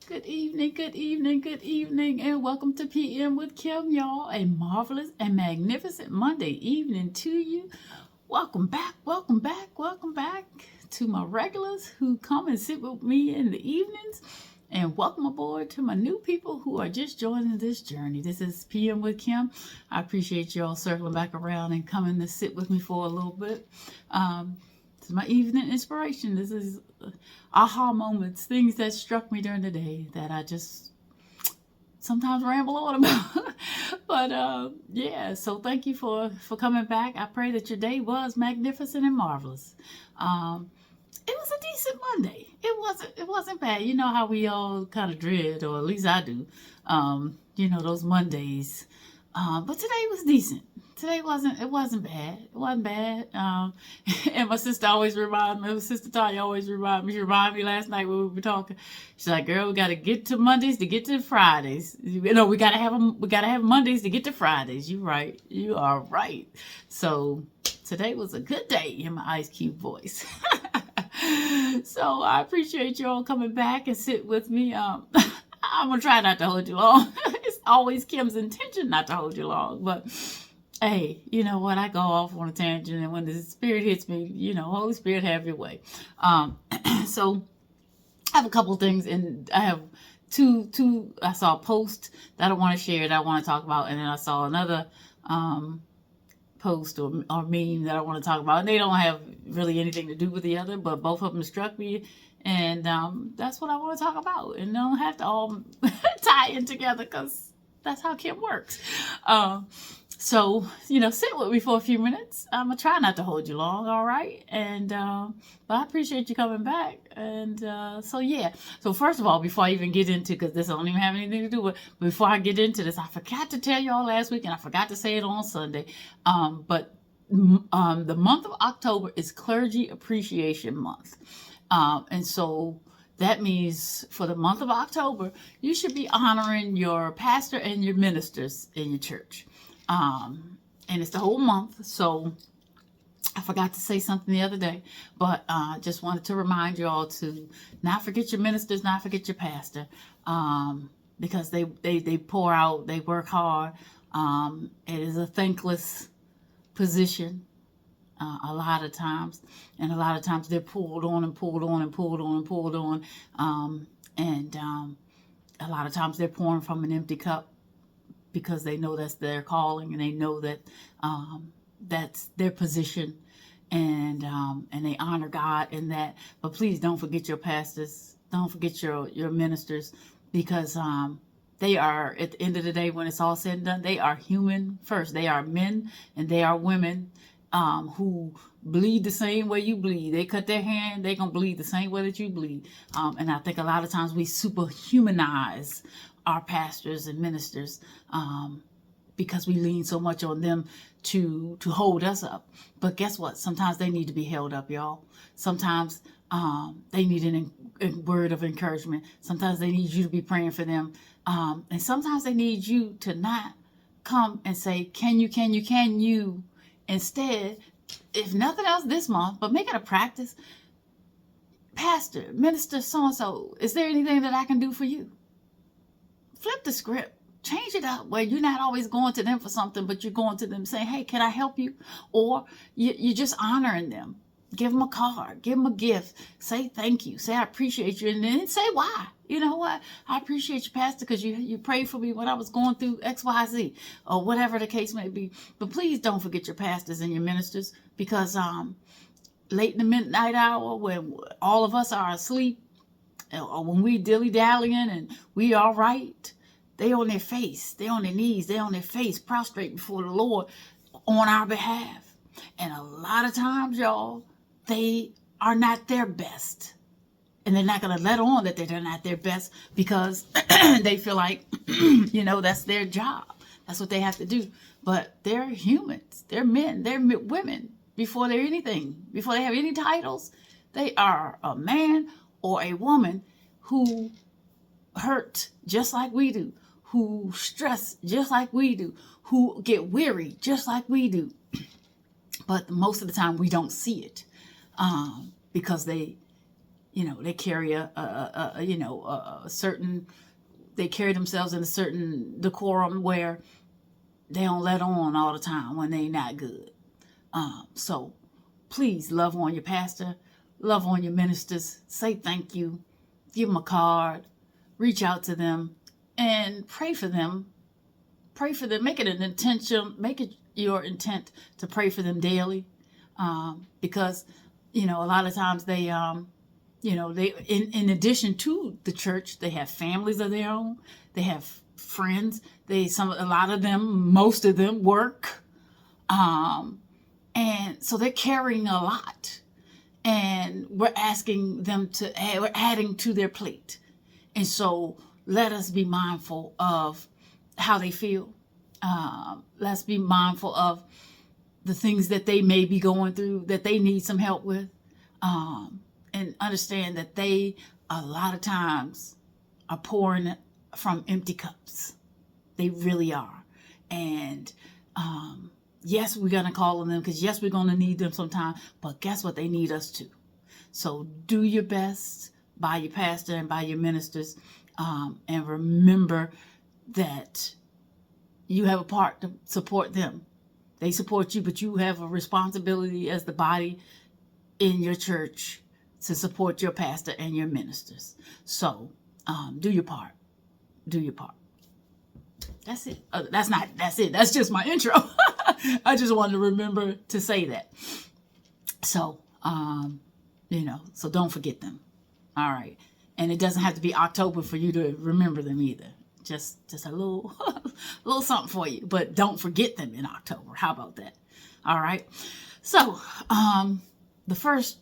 Good evening, good evening, good evening, and welcome to PM with Kim, y'all. A marvelous and magnificent Monday evening to you. Welcome back, welcome back, welcome back to my regulars who come and sit with me in the evenings. And welcome aboard to my new people who are just joining this journey. This is PM with Kim. I appreciate y'all circling back around and coming to sit with me for a little bit. This is my evening inspiration. This is aha moments, things that struck me during the day that I just sometimes ramble on about. But yeah, so thank you for coming back. I pray that your day was magnificent and marvelous. It was a decent Monday. It wasn't bad. You know how we all kind of dread, or at least I do. Those Mondays. But today was decent. Today wasn't bad. It wasn't bad. And my sister always reminds me. My sister Tanya always reminds me. She reminded me last night when we were talking. She's like, "Girl, we got to get to Mondays to get to Fridays. We gotta have them. We gotta have Mondays to get to Fridays." You right. You are right. So today was a good day in my Ice Cube voice. So I appreciate you all coming back and sit with me. I'm gonna try not to hold you long. It's always Kim's intention not to hold you long, but hey, you know what? I go off on a tangent, and when the Spirit hits me, Holy Spirit, have your way. So I have a couple things, and I have two. I saw a post that I want to share that I want to talk about, and then I saw another post or meme that I want to talk about, and they don't have really anything to do with the other, but both of them struck me. And that's what I want to talk about. And they don't have to all tie in together because that's how Kim works. So, sit with me for a few minutes. I'm going to try not to hold you long, all right? And but I appreciate you coming back. And so, yeah. So, first of all, before I even get into, because this don't even have anything to do with, before I get into this, I forgot to tell y'all last week, and I forgot to say it on Sunday. But the month of October is Clergy Appreciation Month. And so that means for the month of October, you should be honoring your pastor and your ministers in your church. And it's the whole month. So I forgot to say something the other day, but just wanted to remind you all to not forget your ministers, not forget your pastor, because they pour out, they work hard. It is a thankless position. A lot of times, and a lot of times they're pulled on and pulled on and pulled on and pulled on, and a lot of times they're pouring from an empty cup because they know that's their calling, and they know that that's their position, and they honor God in that. But please don't forget your pastors, don't forget your ministers, because they are, at the end of the day, when it's all said and done, they are human first. They are men and they are women who bleed the same way you bleed. They cut their hand, they're going to bleed the same way that you bleed. And I think a lot of times we superhumanize our pastors and ministers because we lean so much on them to hold us up. But guess what? Sometimes they need to be held up, y'all. Sometimes they need a word of encouragement. Sometimes they need you to be praying for them. And sometimes they need you to not come and say, can you? Instead, if nothing else this month, but make it a practice, pastor, minister, so-and-so, is there anything that I can do for you? Flip the script. Change it up where you're not always going to them for something, but you're going to them saying, hey, can I help you? Or you're just honoring them. Give them a card. Give them a gift. Say thank you. Say I appreciate you. And then say why. You know what? I appreciate you, Pastor, because you prayed for me when I was going through XYZ or whatever the case may be. But please don't forget your pastors and your ministers, because late in the midnight hour when all of us are asleep, or when we dilly-dallying and we all right, they on their face. They on their knees. They on their face prostrate before the Lord on our behalf. And a lot of times, y'all, they are not their best. And they're not going to let on that they're not their best because they feel like, that's their job. That's what they have to do. But they're humans. They're men. They're women. Before they're anything, before they have any titles, they are a man or a woman who hurt just like we do, who stress just like we do, who get weary just like we do. But most of the time we don't see it because they they carry a certain, they carry themselves in a certain decorum where they don't let on all the time when they not good. So please love on your pastor, love on your ministers, say thank you, give them a card, reach out to them, and pray for them. Pray for them. Make it an intention. Make it your intent to pray for them daily, because a lot of times they they in addition to the church, they have families of their own. They have friends. A lot of them, most of them work, and so they're carrying a lot, and we're asking them we're adding to their plate, and so let us be mindful of how they feel. Let's be mindful of the things that they may be going through, that they need some help with, and understand that they, a lot of times, are pouring from empty cups. They really are. And yes, we're going to call on them, because yes, we're going to need them sometime, but guess what? They need us too. So do your best by your pastor and by your ministers, and remember that you have a part to support them. They support you, but you have a responsibility as the body in your church to support your pastor and your ministers. So do your part. Do your part. That's it. That's it. That's just my intro. I just wanted to remember to say that. So, so don't forget them. All right. And it doesn't have to be October for you to remember them either. Just a little, little something for you, but don't forget them in October. How about that? All right. So, the first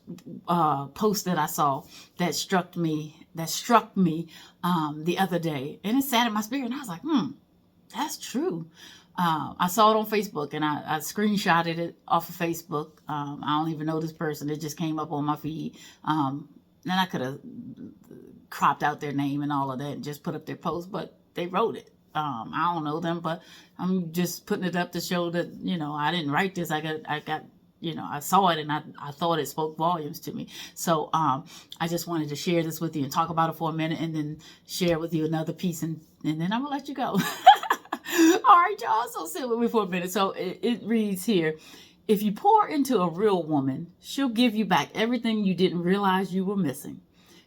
post that I saw that struck me the other day, and it sat in my spirit, and I was like, that's true. I saw it on Facebook, and I screenshotted it off of Facebook. I don't even know this person. It just came up on my feed. And I could have cropped out their name and all of that and just put up their post, but they wrote it. I don't know them, but I'm just putting it up to show that, I didn't write this. I got, I saw it, and I thought it spoke volumes to me. So I just wanted to share this with you and talk about it for a minute, and then share with you another piece, and then I'm going to let you go. All right, y'all. So sit with me for a minute. So it reads here: if you pour into a real woman, she'll give you back everything you didn't realize you were missing.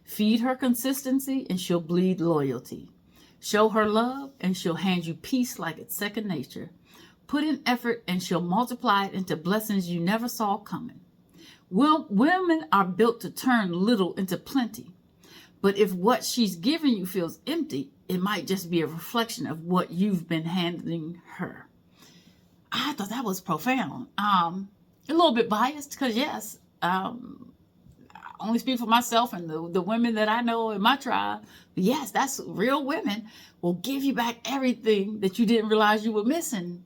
Feed her consistency, and she'll bleed loyalty. Show her love, and she'll hand you peace like it's second nature. Put in effort, and she'll multiply it into blessings you never saw coming. Women are built to turn little into plenty. But if what she's giving you feels empty, it might just be a reflection of what you've been handing her. I thought that was profound. A little bit biased, because yes, I only speak for myself and the women that I know in my tribe. But yes, that's real women will give you back everything that you didn't realize you were missing.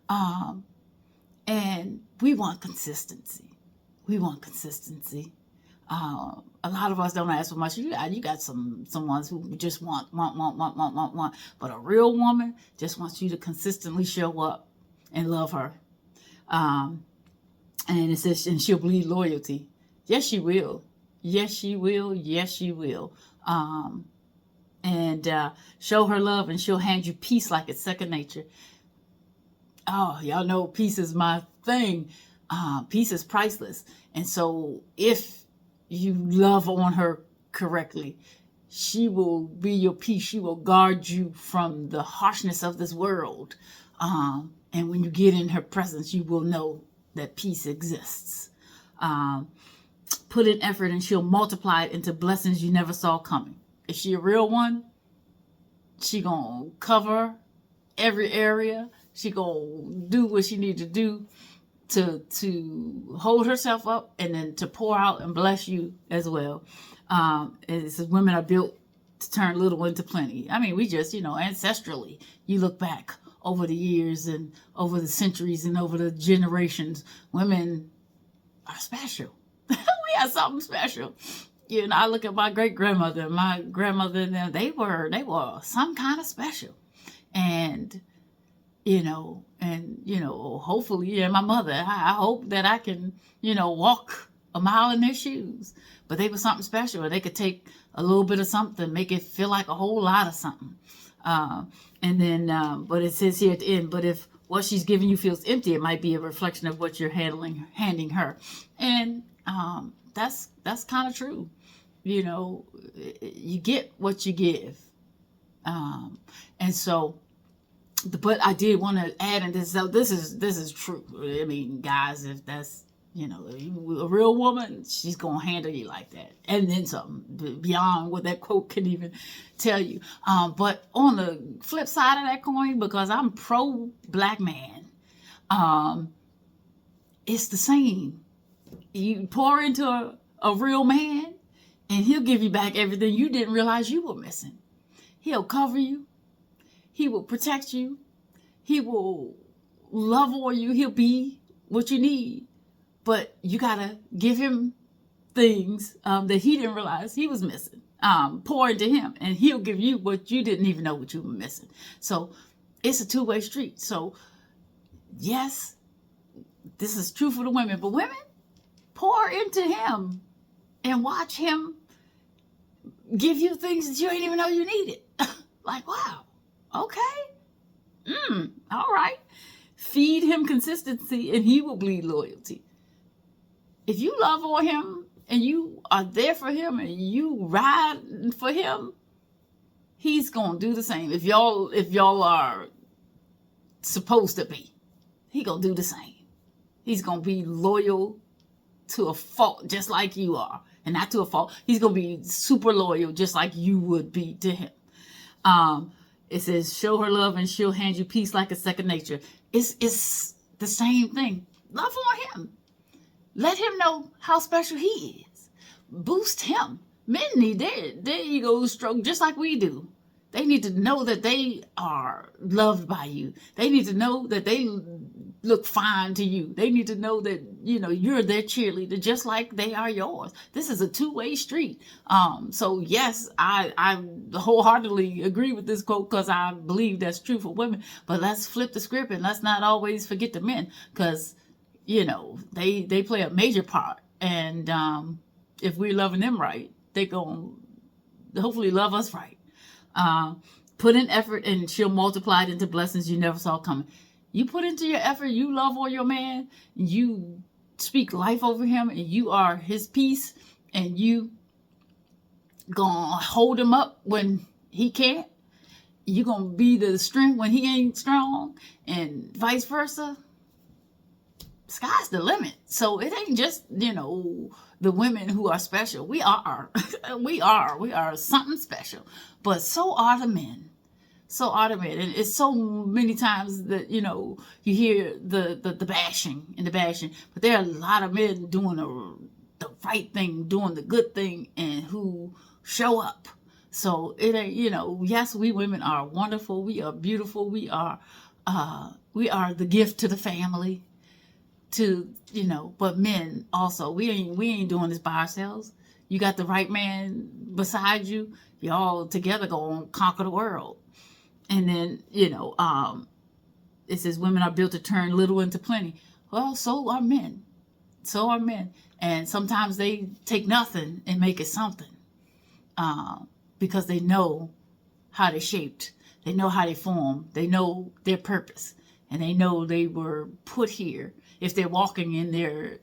And we want consistency. We want consistency. A lot of us don't ask for much. You got some ones who just want. But a real woman just wants you to consistently show up and love her. And it says, and she'll bleed loyalty. Yes, she will. Yes, she will. Yes, she will. And show her love, and she'll hand you peace like it's second nature. Oh, y'all know peace is my thing. Peace is priceless. And so if you love on her correctly, she will be your peace. She will guard you from the harshness of this world. And when you get in her presence, you will know that peace exists. Put in effort, and she'll multiply it into blessings you never saw coming. If she a real one, she gonna cover every area. She gonna do what she need to do to hold herself up, and then to pour out and bless you as well. It says women are built to turn little into plenty. I mean, we just, ancestrally, you look back over the years and over the centuries and over the generations, women are special. We have something special. I look at my great-grandmother, and them, they were some kind of special. And hopefully, my mother, I hope that I can, walk a mile in their shoes, but they were something special, or they could take a little bit of something, make it feel like a whole lot of something. And then, but it says here at the end, but if what she's giving you feels empty, it might be a reflection of what you're handing her. And that's kind of true. You know, you get what you give. And so, but I did want to add, and this, so this is true. I mean, guys, if that's, you know, a real woman, she's gonna handle you like that, and then something beyond what that quote can even tell you. But on the flip side of that coin, because I'm pro black man, it's the same. You pour into a real man, and he'll give you back everything you didn't realize you were missing. He'll cover you. He will protect you. He will love on you. He'll be what you need. But you got to give him things that he didn't realize he was missing. Pour into him, and he'll give you what you didn't even know what you were missing. So it's a two-way street. So yes, this is true for the women. But women, pour into him and watch him give you things that you didn't even know you needed. Like, wow, okay, all right. Feed him consistency, and he will bleed loyalty. If you love on him and you are there for him and you ride for him, he's gonna do the same. If y'all are supposed to be, he gonna do the same. He's gonna be loyal to a fault, just like you are, and not to a fault. He's gonna be super loyal, just like you would be to him. It says, show her love and she'll hand you peace like a second nature. It's the same thing. Love on him. Let him know how special he is. Boost him. Men need their ego stroke just like we do. They need to know that they are loved by you. They need to know that they look fine to you. They need to know that, you know, you're their cheerleader just like they are yours. This is a two-way street. So yes, I wholeheartedly agree with this quote because I believe that's true for women. But let's flip the script and let's not always forget the men, because, you know, they play a major part. And if we're loving them right, they going to hopefully love us right. Put in effort and she'll multiply it into blessings you never saw coming. You put into your effort, you love on your man, you speak life over him, and you are his peace, and you gonna hold him up when he can't. You gonna be the strength when he ain't strong, and vice versa. Sky's the limit. So it ain't just, you know, the women who are special. We are. we are something special. But so are the men. So are the men. And it's so many times that, you know, you hear the bashing and the bashing. But there are a lot of men doing the right thing, doing the good thing, and who show up. So it ain't, you know, yes, we women are wonderful. We are beautiful. We are the gift to the family. To, you know, but men also, we ain't doing this by ourselves. You got the right man beside you, y'all together gonna conquer the world. And then, you know, it says women are built to turn little into plenty. Well, so are men. So are men. And sometimes they take nothing and make it something, because they know how they're shaped, they know how they form, they know their purpose, and they know they were put here. If they're walking in their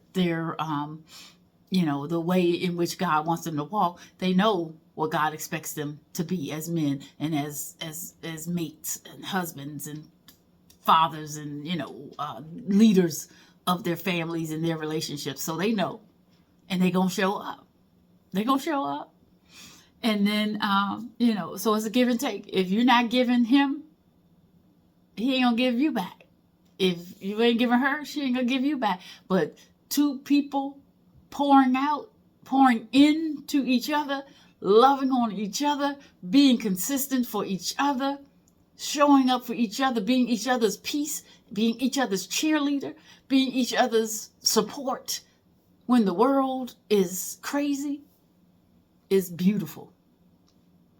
you know, the way in which God wants them to walk, they know what God expects them to be as men and as mates and husbands and fathers and, you know, leaders of their families and their relationships. So they know, and they're going to show up. They're going to show up. And then, you know, so it's a give and take. If you're not giving him, he ain't going to give you back. If you ain't giving her, she ain't going to give you back. But two people pouring into each other, loving on each other, being consistent for each other, showing up for each other, being each other's peace, being each other's cheerleader, being each other's support when the world is crazy, is beautiful.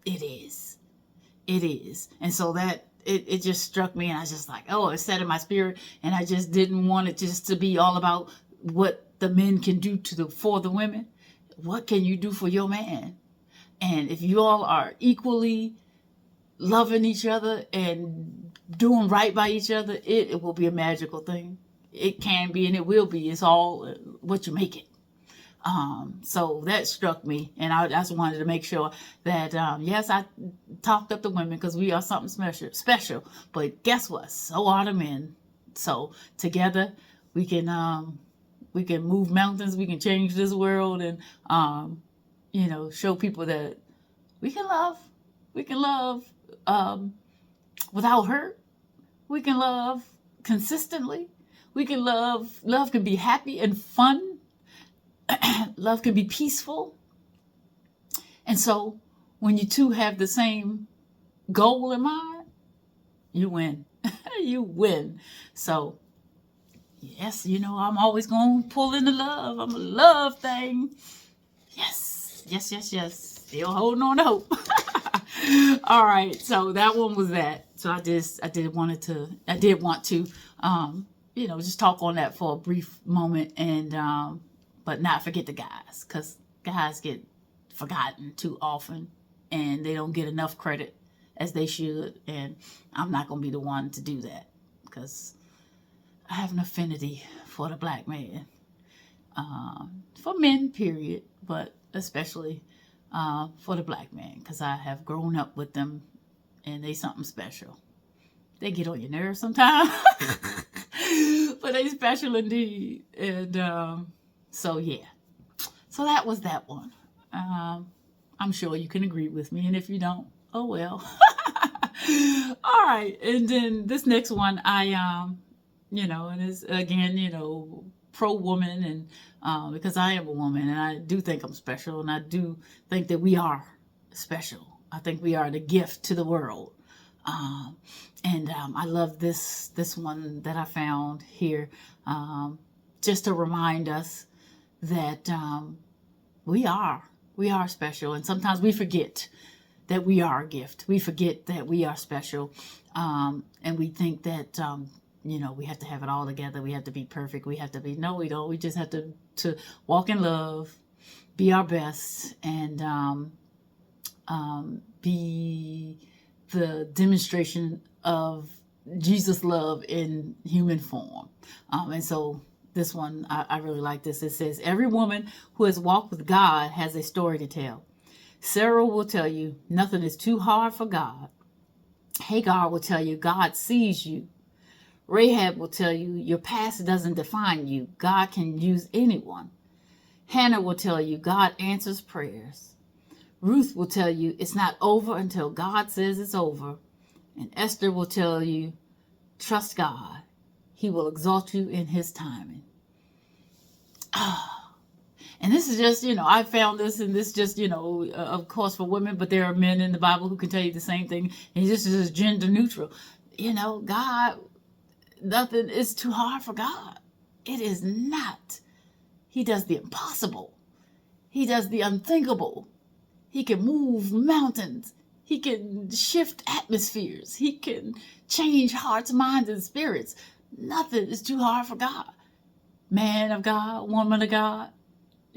It is. It is. And so that, it just struck me, and I was just like, oh, it set in my spirit, and I just didn't want it just to be all about what the men can do for the women, what can you do for your man? And if you all are equally loving each other and doing right by each other, it will be a magical thing. It can be and it will be. It's all what you make it. So that struck me, and I just wanted to make sure that yes, I talked up the women because we are something special. But guess what? So are the men. So together we can move mountains. We can change this world, and show people that we can love. We can love without hurt. We can love consistently. We can love. Love can be happy and fun. Love can be peaceful. And so when you two have the same goal in mind, you win. You win. So yes, I'm always going to pull in the love. I'm a love thing. Yes. Still holding on to hope. All right. So that one was that. So I did want to just talk on that for a brief moment, and but not forget the guys, because guys get forgotten too often and they don't get enough credit as they should. And I'm not going to be the one to do that, because I have an affinity for the black man, for men, period, but especially for the black man, because I have grown up with them and they something special. They get on your nerves sometimes, but they special indeed. And so yeah, so that was that one. I'm sure you can agree with me, and if you don't, oh well. All right, and then this next one, and it's again, pro woman, and because I am a woman, and I do think I'm special, and I do think that we are special. I think we are the gift to the world. And I love this one that I found here, just to remind us that we are special, and sometimes we forget that we are a gift. We forget that we are special, and we think that we have to have it all together. We have to be perfect. We have to be. No, we don't. We just have to walk in love, be our best, and be the demonstration of Jesus' love in human form. And so this one, I really like this. It says, every woman who has walked with God has a story to tell. Sarah will tell you nothing is too hard for God. Hagar will tell you God sees you. Rahab will tell you your past doesn't define you. God can use anyone. Hannah will tell you God answers prayers. Ruth will tell you it's not over until God says it's over. And Esther will tell you, trust God. He will exalt you in his timing. And this is just, I found this, and this just, of course for women, but there are men in the Bible who can tell you the same thing. And this is just gender neutral. God, nothing is too hard for God. It is not. He does the impossible. He does the unthinkable. He can move mountains. He can shift atmospheres. He can change hearts, minds, and spirits. Nothing is too hard for God. Man of God, woman of God,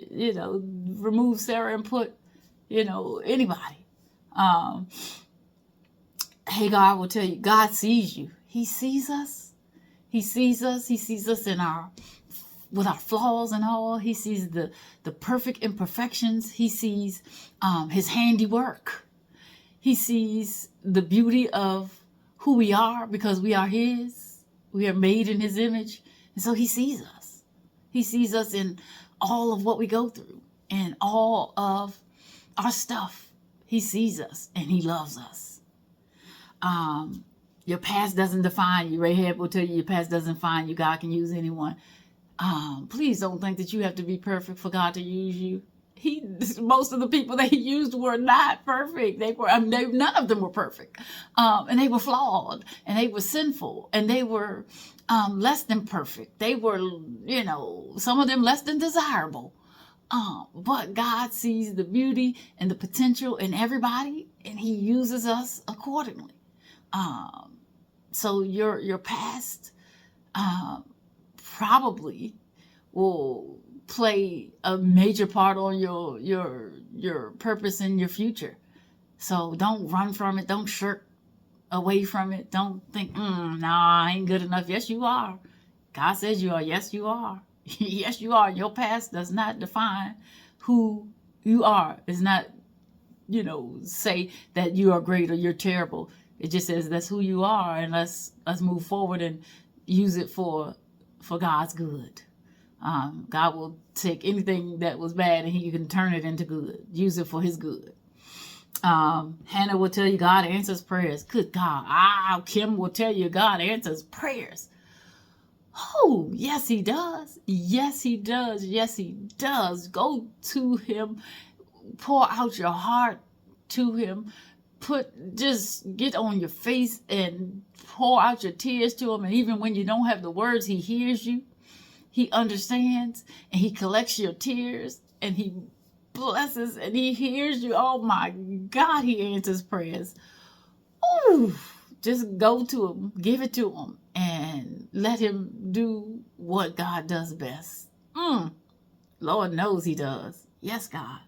remove Sarah and put, anybody. Hagar will tell you, God sees you. He sees us. He sees us. He sees us with our flaws and all. He sees the perfect imperfections. He sees his handiwork. He sees the beauty of who we are because we are his. We are made in his image. And so he sees us. He sees us in all of what we go through and all of our stuff. He sees us and he loves us. Your past doesn't define you. Rahab will tell you your past doesn't define you. God can use anyone. Please don't think that you have to be perfect for God to use you. Most of the people that he used were not perfect. None of them were perfect. And they were flawed, and they were sinful, and they were less than perfect. They were, some of them less than desirable. But God sees the beauty and the potential in everybody, and he uses us accordingly. So your past probably will play a major part on your purpose and your future. So don't run from it. Don't shirk away from it. Don't think, nah, I ain't good enough. Yes, you are. God says you are. Yes, you are. Yes, you are. Your past does not define who you are. It's not, say that you are great or you're terrible. It just says that's who you are, and let's move forward and use it for God's good. God will take anything that was bad and He can turn it into good. Use it for His good. Hannah will tell you God answers prayers. Good God. Kim will tell you God answers prayers. Oh, yes, He does. Yes, He does. Yes, He does. Go to Him. Pour out your heart to Him. Just get on your face and pour out your tears to Him. And even when you don't have the words, He hears you. He understands, and He collects your tears, and He blesses, and He hears you. Oh my God, He answers prayers. Ooh, just go to Him, give it to Him, and let Him do what God does best. Lord knows He does. Yes, God.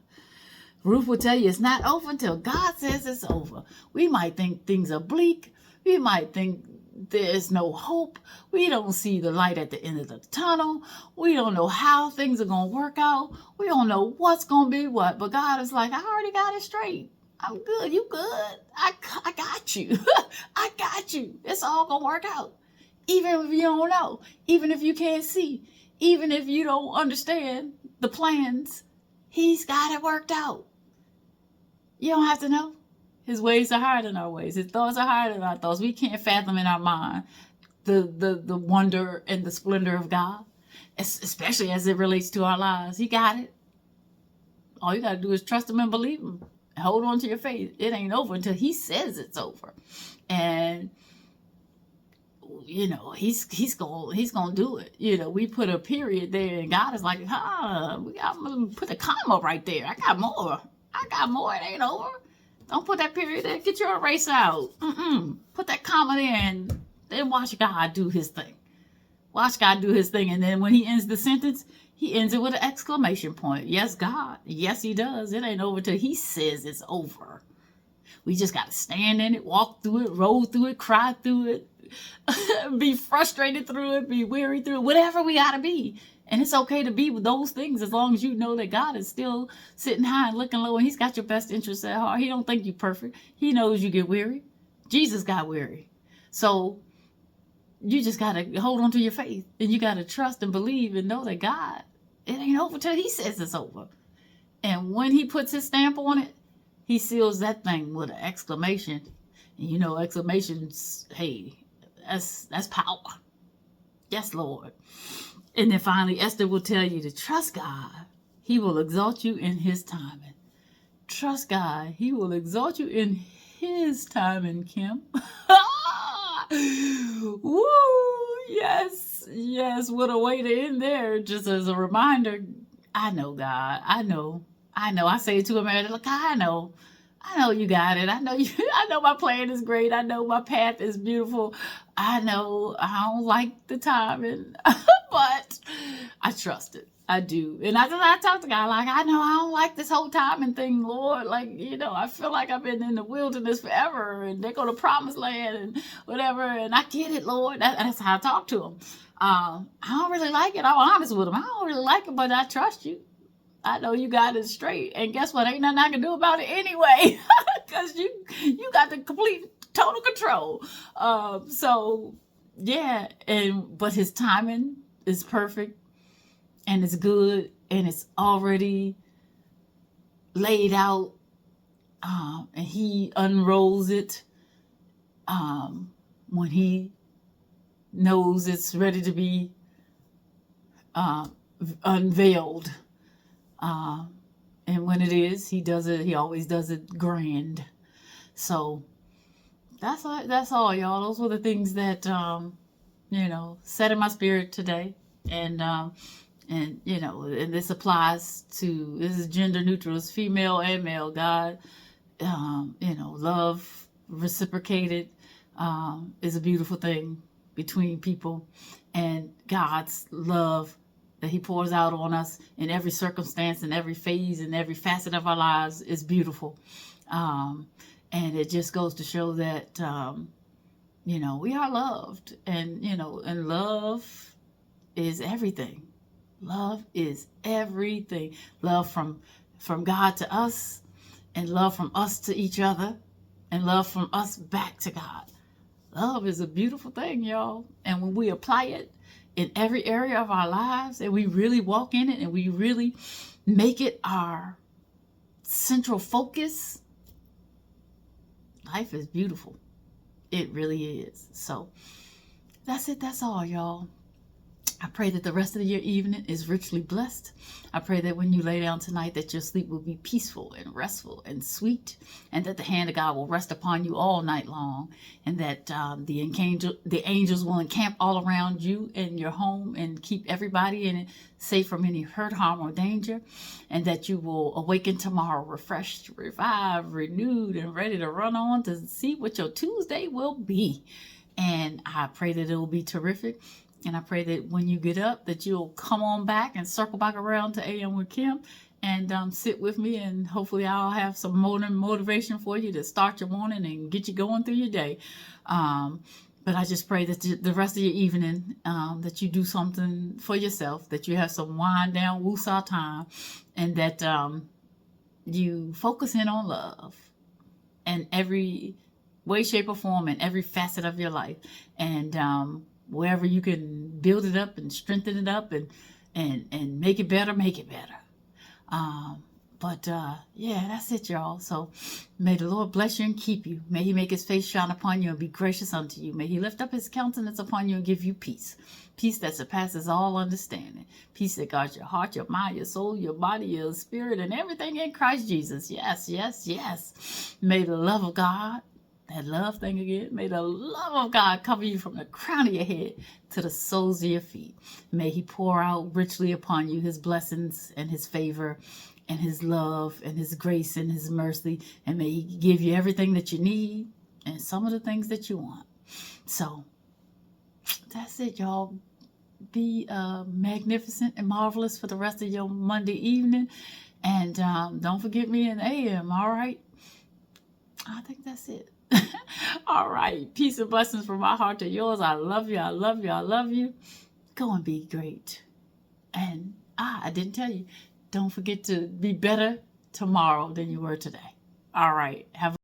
Ruth will tell you it's not over until God says it's over. We might think things are bleak. We might think there's no hope. We don't see the light at the end of the tunnel. We don't know how things are going to work out. We don't know what's going to be what. But God is like, I already got it straight. I'm good. You good. I got you. I got you. It's all going to work out. Even if you don't know. Even if you can't see. Even if you don't understand the plans. He's got it worked out. You don't have to know. His ways are higher than our ways. His thoughts are higher than our thoughts. We can't fathom in our mind the wonder and the splendor of God, especially as it relates to our lives. He got it. All you got to do is trust Him and believe Him. Hold on to your faith. It ain't over until He says it's over. And he's gonna do it. We put a period there, and God is like, I'm gonna put a comma right there. I got more. It ain't over. Don't put that period there. Get your eraser out. Put that comma there, and then watch God do His thing. Watch God do His thing, and then when He ends the sentence, He ends it with an exclamation point. Yes, God. Yes, He does. It ain't over till He says it's over. We just got to stand in it, walk through it, roll through it, cry through it, be frustrated through it, be weary through it, whatever we got to be. And it's okay to be with those things as long as you know that God is still sitting high and looking low, and He's got your best interests at heart. He don't think you perfect. He knows you get weary. Jesus got weary. So you just got to hold on to your faith, and you got to trust and believe and know that God, it ain't over till He says it's over. And when He puts His stamp on it, He seals that thing with an exclamation. And exclamations, hey, that's power. Yes, Lord. And then finally, Esther will tell you to trust God. He will exalt you in His timing. Trust God. He will exalt you in His timing, Kim. Woo! Yes. What a way to end there. Just as a reminder, I know God. I know. I say it to him, and look, I know you got it. I know my plan is great. I know my path is beautiful. I know I don't like the timing, but I trust it. I do. And I talk to God, like, I know I don't like this whole timing thing, Lord. Like, I feel like I've been in the wilderness forever, and they go to promised land and whatever. And I get it, Lord. That's how I talk to him. I don't really like it. I'm honest with him. I don't really like it, but I trust you. I know you got it straight. And guess what? Ain't nothing I can do about it anyway. Because you got the complete, total control. So, yeah. But His timing is perfect. And it's good. And it's already laid out. And He unrolls it when He knows it's ready to be unveiled. And when it is, He does it. He always does it grand. So that's all, y'all. Those were the things that set in my spirit today. And this applies to, this is gender neutral. It's female and male. God, love reciprocated is a beautiful thing between people, and God's love that he pours out on us in every circumstance, in every phase, in every facet of our lives is beautiful. And it just goes to show that, we are loved, and, and love is everything. Love is everything. Love from God to us, and love from us to each other, and love from us back to God. Love is a beautiful thing, y'all. And when we apply it in every area of our lives, and we really walk in it, and we really make it our central focus, life is beautiful. It really is. So that's it. That's all, y'all. I pray that the rest of your evening is richly blessed. I pray that when you lay down tonight, that your sleep will be peaceful and restful and sweet, and that the hand of God will rest upon you all night long, and that the angels will encamp all around you and your home and keep everybody in it safe from any hurt, harm, or danger, and that you will awaken tomorrow refreshed, revived, renewed, and ready to run on to see what your Tuesday will be. And I pray that it will be terrific. And I pray that when you get up, that you'll come on back and circle back around to AM with Kim and sit with me. And hopefully I'll have some motivation for you to start your morning and get you going through your day. But I just pray that the rest of your evening, that you do something for yourself, that you have some wind down, woosah time, and that you focus in on love in every way, shape, or form, in every facet of your life. And wherever you can build it up and strengthen it up and make it better, make it better. Yeah, that's it, y'all. So may the Lord bless you and keep you. May he make his face shine upon you and be gracious unto you. May he lift up his countenance upon you and give you peace. Peace that surpasses all understanding. Peace that guards your heart, your mind, your soul, your body, your spirit, and everything in Christ Jesus. Yes, yes, yes. May the love of God, that love thing again, may the love of God cover you from the crown of your head to the soles of your feet. May he pour out richly upon you his blessings and his favor and his love and his grace and his mercy. And may he give you everything that you need and some of the things that you want. So that's it, y'all. Be magnificent and marvelous for the rest of your Monday evening. And don't forget me in AM, all right? I think that's it. All right. Peace and blessings from my heart to yours. I love you. I love you. I love you. Go and be great. And I didn't tell you, don't forget to be better tomorrow than you were today. All right. Have